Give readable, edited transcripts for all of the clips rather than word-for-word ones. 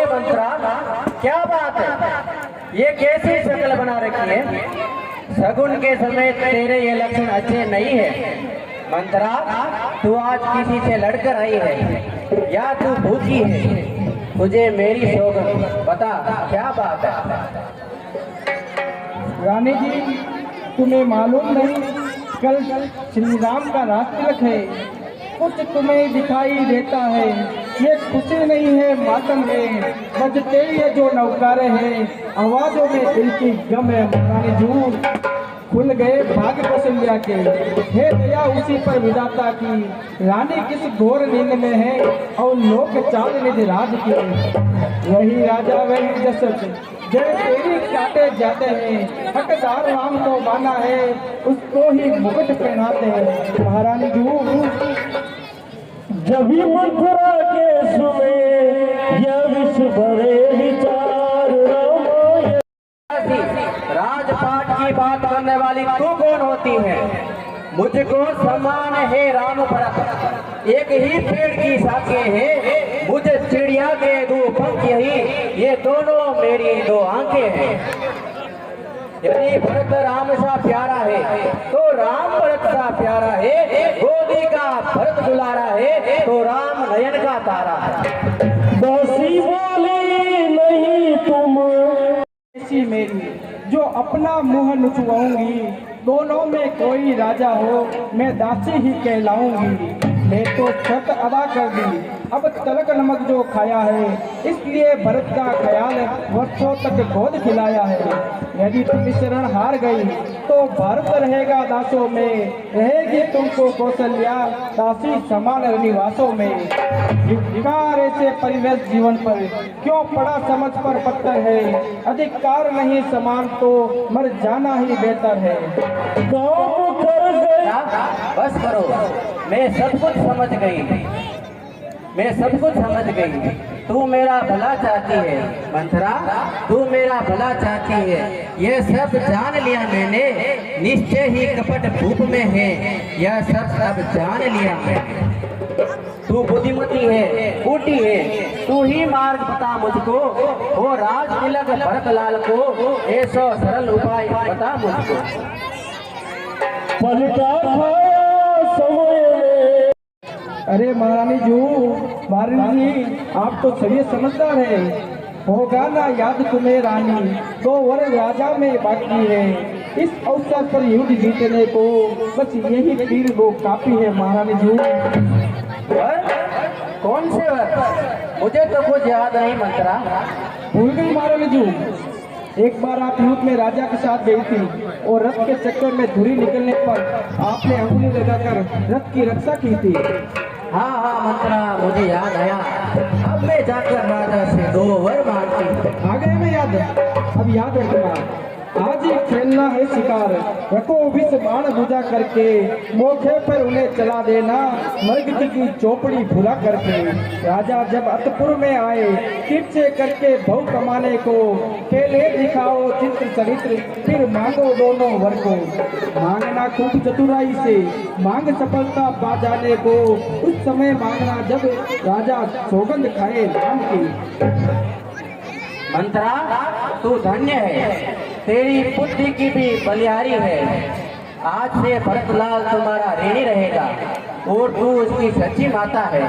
रे मंत्रा, क्या बात है? ये कैसी शक्ल बना रखी है? शगुन के समय तेरे ये लक्षण अच्छे नहीं है। मंत्रा, तू आज किसी से लड़कर आई है या तू भूखी है? तुझे मेरी सौगंध, बता क्या बात है? रानी जी, तुम्हें मालूम नहीं, कल श्री राम का रात तिलक है। कुछ तुम्हें दिखाई देता है, ये खुशी नहीं है मातम है। बजते ये जो नौकारे हैं, आवाजों में दिल की गम है। रानी जू खुल गए भाग्य कौशल्या के, हे दया उसी पर विधाता की। रानी किस घोर नींद में है और लोक चाल निधि राज की। वही राजा वही जसत, जय तेरी काटे जाते हैं। हकदार राम को माना है, उसको ही मुकुट पहनाते हैं। महारानी जू जब भी मंथरा के सुने यह विश्व भरे विचार रामायण। राजपाट की बात करने वाली तू कौन होती है? मुझको समान है राम भरत, एक ही पेड़ की शाखें हैं। मुझे चिड़िया के दो पंख यही, ये दोनों मेरी दो आंखें हैं। यदि भरत राम सा प्यारा है तो राम भरत सा प्यारा है। गोदी का भरत दुलारा है तो राम नयन का तारा है। बसी बोली नहीं तुम ऐसी मेरी जो अपना मुंह नुचवाऊंगी। दोनों में कोई राजा हो, मैं दासी ही कहलाऊंगी। मैं तो शर्त अदा कर दी, अब तलक नमक जो खाया है, इसलिए भरत का ख्याल वर्षों तक गोद खिलाया है। यदि तुम शरण हार गई तो भारत रहेगा दासों में, रहेगी तुमको कौशल्या दासी समान निवासों में। विकार ऐसे परिवेश जीवन पर क्यों पड़ा समझ पर पत्थर है। अधिकार नहीं समान तो मर जाना ही बेहतर है। काम कर गए। बस करो, मैं सब कुछ समझ गई, मैं सब कुछ समझ गई। तू मेरा भला चाहती है मंथरा, तू मेरा भला चाहती है। यह सब जान लिया मैंने, निश्चय ही कपट भूप में है। यह सब जान लिया मैंने। तू बुद्धिमती है, बूटी है, तू ही मार्ग बता मुझको। वो राज तिलक भरत लाल को ऐसा सरल उपाय बता मुझको। पलटा खाया समय। अरे महारानी जू, महारानी जी आप तो सभी समझदार है। होगा ना याद तुम्हें रानी, दो वर राजा में बाकी है। इस अवसर पर युद्ध जीतने को बस यही तीर वो काफी है। महारानी जू कौन से वर? मुझे तो कुछ याद नहीं मंत्रा। भूल गई महारानी जू? एक बार आप युद्ध में राजा के साथ गई थी और रथ के चक्कर में धुरी निकलने पर आपने अंगुली लगाकर रथ की रक्षा की थी। हाँ हाँ मंत्रा, मुझे याद आया। अब मैं जाकर राजा से दो वर मांगती। आ गए मैं याद, अब याद रखना। आज ही खेलना है शिकार, रखो विष बाण बुझा करके। मौके पर उन्हें चला देना, मर्ग की चौपड़ी भुला करके। राजा जब अतपुर में आए, किट से करके भव कमाने को। खेले दिखाओ चित्र चरित्र, फिर मांगो दोनों वर को। मांगना खूब चतुराई से, मांग सफलता पा जाने को। उस समय मांगना जब राजा सौगंध खाए राम की। मंत्रा, तू धन्य है, तेरी बुद्धि की भी बलिहारी है। आज से भरतलाल तुम्हारा ऋणी रहेगा और तू उसकी सच्ची माता है।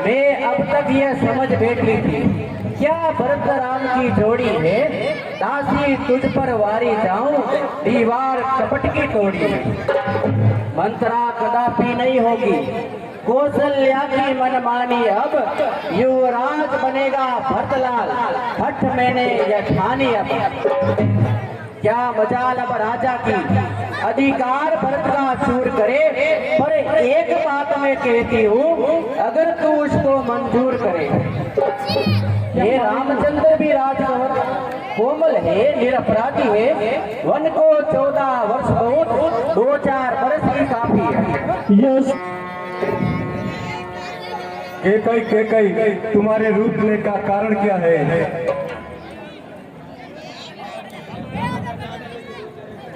मैं अब तक यह समझ बैठी थी, क्या भरत राम की जोड़ी है। दासी तुझ पर वारी जाऊं, दीवार कपट की तोड़ी। मंत्रा कदापि नहीं होगी कौशल्या की मनमानी। अब युवराज बनेगा भरतलाल, हठ मैंने यह ठानी। अब क्या मजाल अब राजा की, अधिकार भरत का चूर करे। पर एक बात मैं कहती हूँ, अगर तू उसको मंजूर करे। ये रामचंद्र भी राजकुमार कोमल है, निरपराधी है। वन को 14 वर्ष बहुत, 2-4 बरस ही काफी है। केकई तुम्हारे रूठने का कारण क्या है?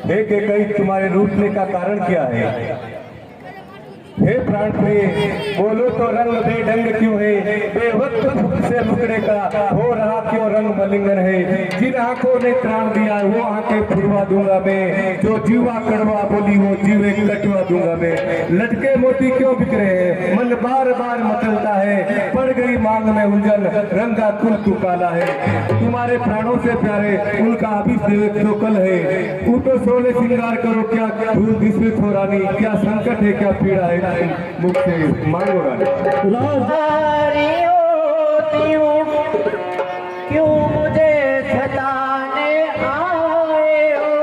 हे केकई तुम्हारे रूठने का कारण क्या है? हे प्राण प्रिय, बोलो तो रंग बेढंग क्यों है? बेवक्त मुख से मुख टुकड़े का हो रहा क्यों रंग मलिंगन है। जिन आंखों ने प्राण दिया वो आंखें फुड़वा दूंगा मैं, जो जीवा कड़वा बोली वो जीवे कटवा दूंगा मैं। लटके मोती क्यों बिखरे हैं, मन बार बार मचलता है, पड़ गई मांग में उलझन, रंगा कुल तू काला है। तुम्हारे प्राणों से प्यारे उनका अभिषेक तो कल है। उठो सोले श्रृंगार करो, क्या धूल विस्मित हो रानी, क्या संकट है क्या पीड़ा है, मुख से मांगो रानी। क्यों मुझे सताने आए हो,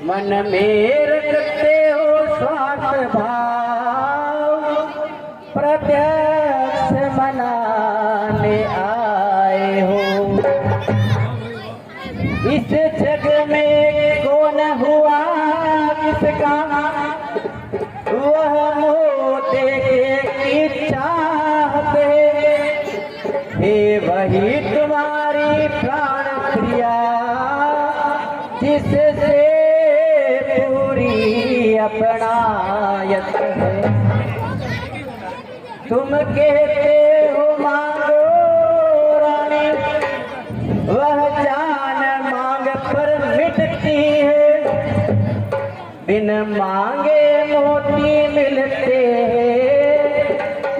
मन में रखते हो स्वार्थ भाव, प्रत्यक्ष मनाने आए हो। इस जग में कौन हुआ किसका, वह मोते की चाहते हे वही तुम्हारी प्राण प्रिया, जिससे पूरी अपनायत है। तुम कहते हो मांगो रानी, वह जान मांग पर मिटती है, बिन मांगे मोती मिलते हैं,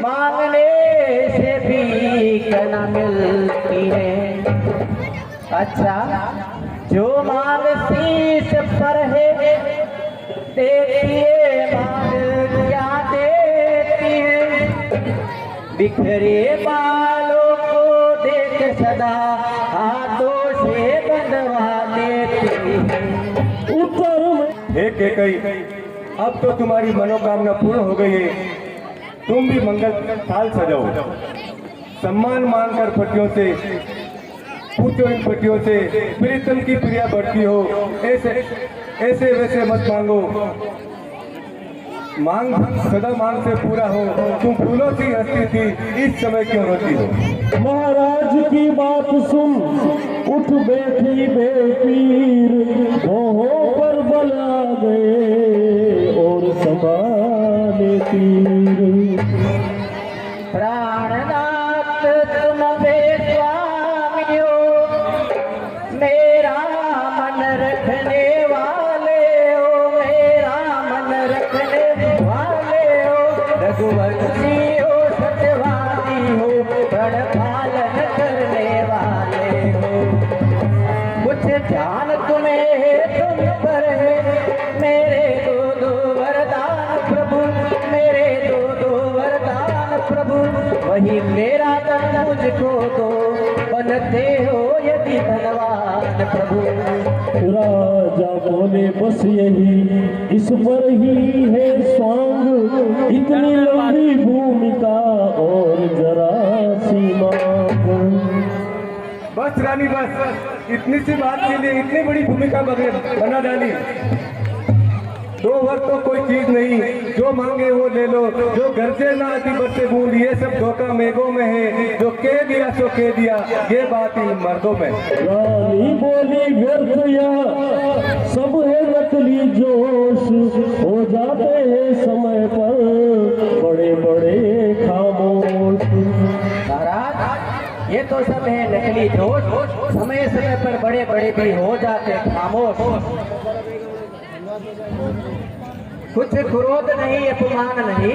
मांगने से भी न मिलती है। अच्छा जो मांग शीश पर है, देखिए मांग क्या देती है, बिखरे बालों को देख सदा हाथों से बंधवा देती है। एक अब तो तुम्हारी मनोकामना पूर्ण हो गई है, तुम भी मंगल थाल सजाओ। सम्मान मानकर पट्टियों से पूछो, इन पट्टियों से प्रीतम की प्रिया बढ़ती हो, ऐसे वैसे मत मांगो, मांग सदा मांग से पूरा हो। तुम फूलों की हंसती थी, इस समय क्यों रोती हो। महाराज की बात सुन उठ बैठी बेपीर, मोहों पर बल आ गए और संभाले तीर। प्राणनाथ तुम बेस्वामी हो, मेरा मन रखने वाले हो, मेरा मन रखने वाले हो। रघुवंशी हो, सत्यवादी हो, प्रण पालन करने वाले हो। कुछ ध्यान तुम्हें है, तुम पर है, मेरे दो वरदान प्रभु, मेरे दो वरदान प्रभु। वही मेरा धन मुझको दो, बनते हो यदि धनवान प्रभु। राजा बोले बस यही इस पर ही है स्वांग, इतनी लंबी भूमिका और जरा सीमा। बस रानी बस, इतनी सी बात के लिए इतनी बड़ी भूमिका बना डाली। 2 वर्ष तो कोई चीज नहीं, जो मांगे वो ले लो, जो घर से ना आती बरसे बूंद, ये सब धोखा मेघों में है, जो कह दिया सो कह दिया, ये बात इन मर्दों में। रानी बोली व्यर्थ यह सब है नकली जोश, हो जाते हैं समय पर बड़े बड़े खामोश। महाराज ये तो सब है नकली जोश, समय समय पर बड़े बड़े भी हो जाते खामोश। कुछ क्रोध नहीं, अपमान नहीं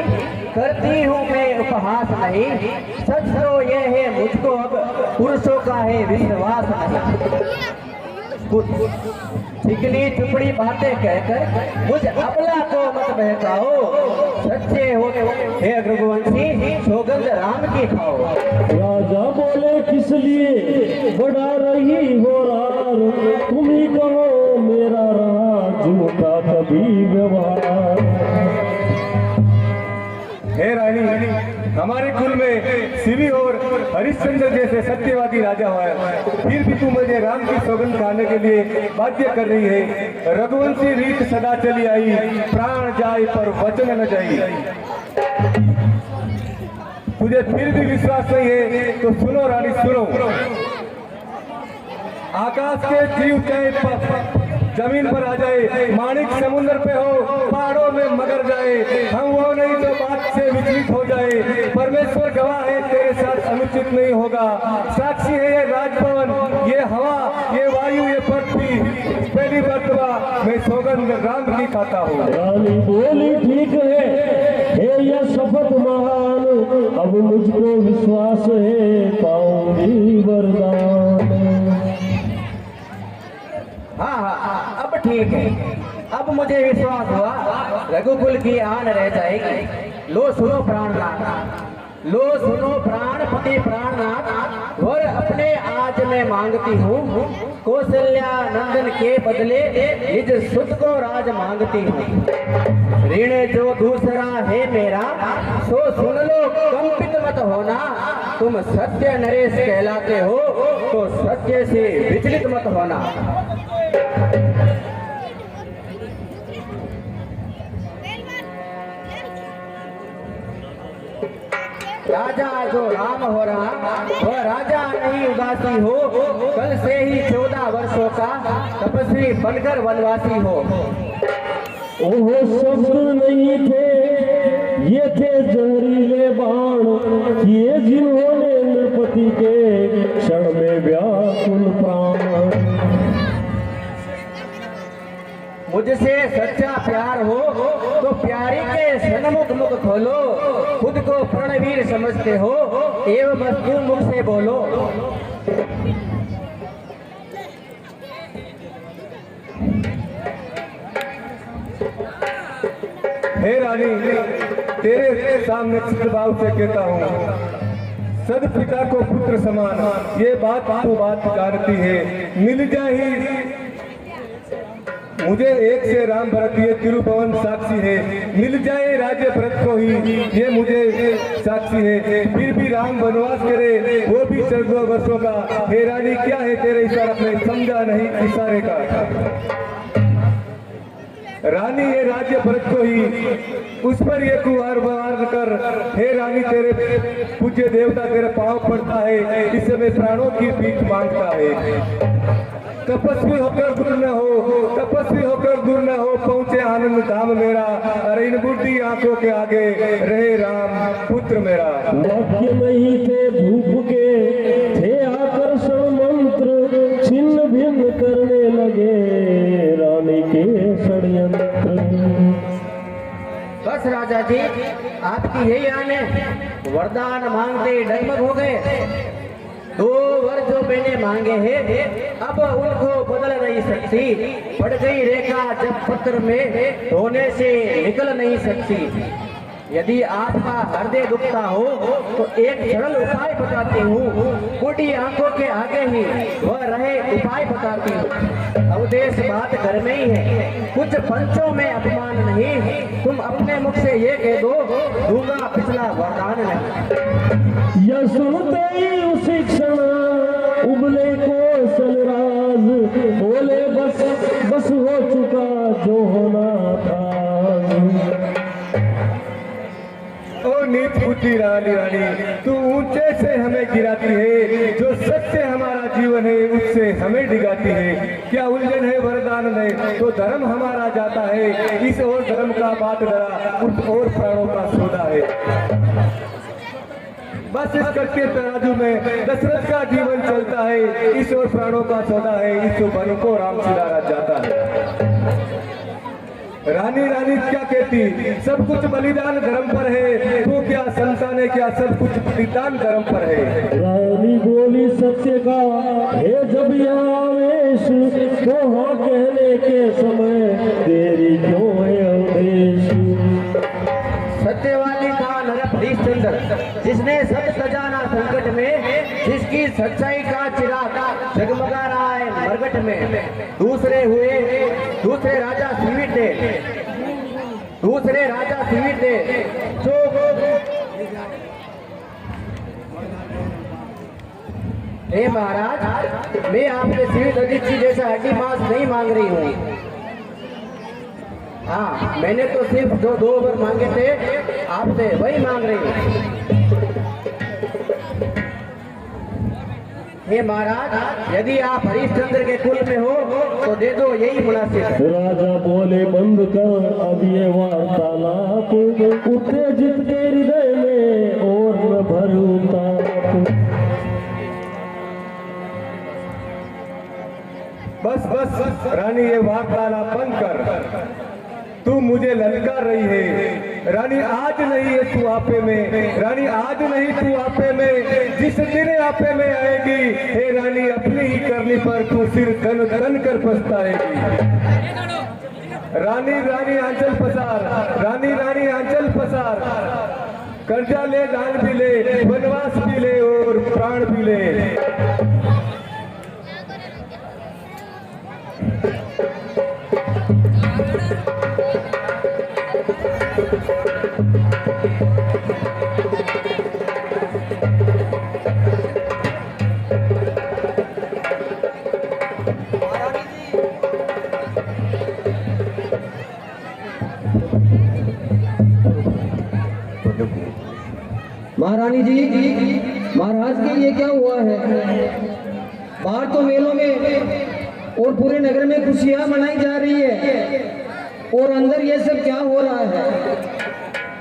करती हूँ मैं, उपहास नहीं। सच तो ये है मुझको अब पुरुषों का है विश्वास नहीं। चिकनी चुपड़ी बातें कहकर मुझ अबला को मत बहकाओ, सच्चे हो हे रघुवंशी सौगंध राम की खाओ। राजा बोले किस लिए बढ़ा रही हो रार, तुम ही कहो मेरा रहा झूठा कभी व्यवहार। हे रानी, हमारे कुल में शिवी और हरिश्चंद्र जैसे सत्यवादी राजा हुआ है, फिर भी तू मुझे राम की सौगंध खाने के लिए बाध्य कर रही है। रघुवंशी रीत सदा चली आई, प्राण जाए पर वचन न जाए। तुझे फिर भी विश्वास नहीं है तो सुनो रानी सुनो। आकाश के जीव चाहे जमीन पर आ जाए, माणिक समुद्र पे हो, पहाड़ों में मगर जाए, हम वो नहीं तो बात से विचलित हो जाए। परमेश्वर गवाह है तेरे साथ अनुचित कलुषित नहीं होगा। साक्षी है ये राजभवन, ये हवा, ये वायु, ये पृथ्वी। पहली मर्तबा मैं सौगंध राम की खाता हूँ। रानी बोली ठीक है यह शपथ महान, अब मुझको विश्वास है पाऊंगी वरदान। हाँ, अब ठीक है, अब मुझे विश्वास हुआ रघुकुल की आन रह जाएगी। लो सुनो प्राणनाथ, लो सुनो प्राणपति प्राणनाथ, वर अपने आज मैं मांगती हूँ, कौशल्या नंदन के बदले निज सुत को राज मांगती हूँ। ऋण जो दूसरा है मेरा, सो सुन लो कंपित मत होना। तुम सत्य नरेश कहलाते हो, तो सत्य से विचलित मत होना। राजा जो राम हो रहा, वह राजा नहीं उदासी हो। कल से ही 14 वर्षों का तपस्वी बनकर वनवासी हो। ओहो शब्द नहीं थे, ये थे जहरीले बाण, किए जिन्होंने नृपति के क्षण में व्याकुल प्राण। मुझसे सच्चा प्यार हो तो प्यारी के सन्मुख मुख खोलो। खुद को प्रणवीर समझते हो, एवं मजबूत मुख से बोलो। हे रानी, तेरे सामने चित्रभाव से कहता हूँ, सद पिता को पुत्र समान, ये बात तो बात जानती है। मिल जाए मुझे एक से राम भरत, ये तिरुभुवन साक्षी है। मिल जाए राज्य भरत को ही, ये मुझे साक्षी है। फिर भी राम वनवास करे, वो भी 14 वर्षों का। हे रानी, क्या है तेरे इशारा में, समझा नहीं इशारे का। रानी ये राज्य भरत को ही, उस पर ये कुवार वार कर। हे रानी, तेरे पूज्य देवता तेरे पांव पड़ता है, इस समय प्राणों की भीख मांगता है। तपस्वी होकर दूर न हो, तपस्वी होकर दूर न हो, पहुंचे आनंद धाम मेरा। अरे इन बुद्धि आंखों के आगे रहे राम पुत्र मेरा। वाक्य नहीं थे धूप के, थे आकर्षण मंत्र, छिन्न भिन्न करने लगे रानी के षड्यंत्र। बस राजा जी, आपकी यही आने वरदान मांगते डगमग हो गए। 2 वर जो मैंने मांगे हैं, अब उनको बदल नहीं सकती। पड़ गई रेखा जब पत्र में, धोने से निकल नहीं सकती। यदि आपका हृदय दुखता हो तो एक सरल उपाय बताती हूँ। बूढ़ी आंखों के आगे ही वह रहे उपाय बताती हूँ। अवदेश बात घर में ही है, कुछ पंचों में अपमान नहीं। तुम अपने मुख से ये कह दो, दूंगा पिछला वरदान नहीं। यह सुनते ही उसी क्षण उबले कौशल राज, बोले बस बस हो चुका जो होना था। ओ नीच बुद्धि रानी, तू ऊंचे से हमें गिराती है, जो सत्य हमारा जीवन है उससे हमें डिगाती है। क्या उलझन है वरदान में, तो धर्म हमारा जाता है। इस और धर्म का बात डरा, उस और प्राणों का सौदा है। बस इस कच्चे तराजू में दशरथ का जीवन चलता है, इस और प्राणों का सौदा है। इस वन को राम सिधारा जाता है। रानी रानी क्या कहती, सब कुछ बलिदान धर्म पर है। तू क्या संतान है, क्या सब कुछ बलिदान धर्म पर है। रानी बोली सत्य का है जब यह आवेश, तो हाँ कहने के समय तेरी क्यों है अवदेश। सत्यवादी था नर हरिश्चंद्र, जिसने सत्य जाना संकट में, जिसकी सच्चाई का चिराग जगमगा रहा है मरघट में। दूसरे राजा सीमित थे, जो हे महाराज, मैं आपके सीमित अधिक्षी जैसा हड्डी मांस नहीं मांग रही हूँ। हाँ, मैंने तो सिर्फ जो 2 वर मांगे थे आपसे, वही मांग रही हूँ। हे महाराज, यदि आप हरिश्चंद्र के कुल में हो तो दे दो, यही मुनासिब है। राजा बोले बंद कर अब ये वार्तालाप, उत्तेजित के हृदय में और न भरूं ताप। बस बस रानी, ये वार्तालाप बंद कर। तू मुझे ललकार रही है रानी, आज नहीं है तू आपे में रानी, आज नहीं तू आपे में, जिस दिन आपे में आएगी हे रानी, अपनी ही करनी पर तू सिर तन तन कर पछताएगी। रानी रानी आंचल पसार, रानी रानी आंचल पसार, कर्जा ले, दान भी ले, वनवास भी ले और प्राण भी ले। महारानी जी, महाराज के लिए क्या हुआ है? बाहर तो मेलों में और पूरे नगर में खुशियां मनाई जा रही है और अंदर ये सब क्या हो रहा है?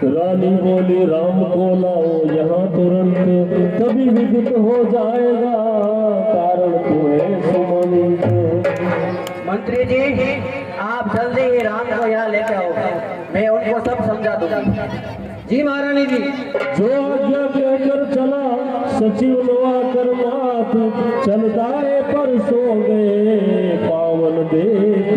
रानी बोली, राम को लाओ यहाँ तुरंत, तभी विदित हो जाएगा कारण तुम्हें सुमनी। मंत्री जी, आप जल्दी ही राम को यहाँ लेके आओ, मैं उनको सब समझा दूंगा। जी महारानी जी। जो आज्ञा कहकर चला सचिव नवा करनाथ, चलता है पर सो गए पावन देव